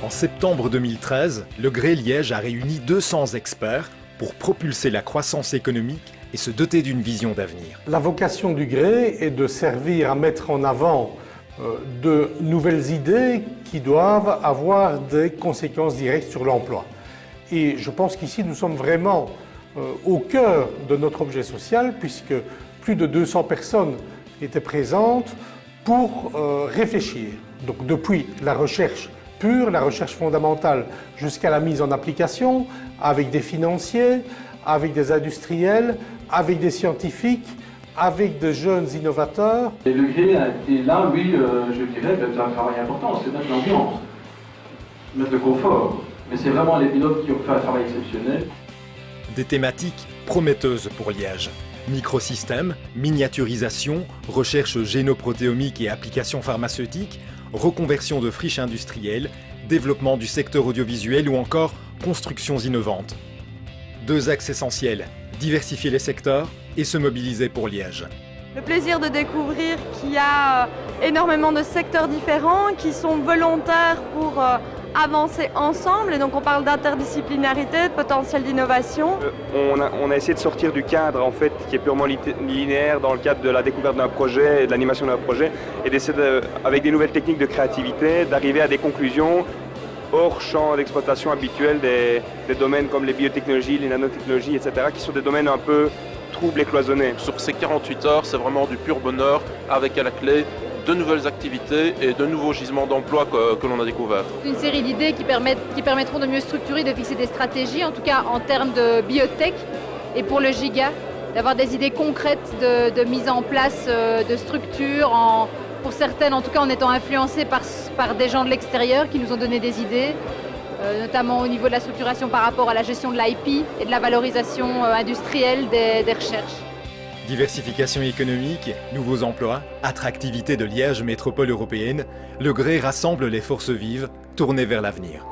En septembre 2013, le Grès Liège a réuni 200 experts pour propulser la croissance économique et se doter d'une vision d'avenir. La vocation du Grès est de servir à mettre en avant de nouvelles idées qui doivent avoir des conséquences directes sur l'emploi. Et je pense qu'ici, nous sommes vraiment au cœur de notre objet social, puisque plus de 200 personnes étaient présentes pour réfléchir. Donc depuis la recherche pure, la recherche fondamentale, jusqu'à la mise en application, avec des financiers, avec des industriels, avec des scientifiques, avec de jeunes innovateurs. Et le Grès a été là, oui, je dirais, un travail important, c'est mettre l'ambiance, mettre le confort. Mais c'est vraiment les pilotes qui ont fait un travail exceptionnel. Des thématiques prometteuses pour Liège. Microsystèmes, miniaturisation, recherche génoprotéomique et applications pharmaceutiques, reconversion de friches industrielles, développement du secteur audiovisuel ou encore constructions innovantes. Deux axes essentiels, diversifier les secteurs et se mobiliser pour Liège. Le plaisir de découvrir qu'il y a énormément de secteurs différents qui sont volontaires pour avancer ensemble, et donc on parle d'interdisciplinarité, de potentiel d'innovation. On a essayé de sortir du cadre en fait qui est purement linéaire dans le cadre de la découverte d'un projet et de l'animation d'un projet, et d'essayer avec des nouvelles techniques de créativité d'arriver à des conclusions hors champ d'exploitation habituel des domaines comme les biotechnologies, les nanotechnologies, etc., qui sont des domaines un peu troubles et cloisonnés. Sur ces 48 heures, c'est vraiment du pur bonheur, avec à la clé de nouvelles activités et de nouveaux gisements d'emploi que l'on a découverts. Une série d'idées qui permettront de mieux structurer, de fixer des stratégies, en tout cas en termes de biotech, et pour le giga, d'avoir des idées concrètes de mise en place de structures, pour certaines en tout cas en étant influencées par des gens de l'extérieur qui nous ont donné des idées, notamment au niveau de la structuration par rapport à la gestion de l'IP et de la valorisation industrielle des recherches. Diversification économique, nouveaux emplois, attractivité de Liège, métropole européenne, le Grès rassemble les forces vives tournées vers l'avenir.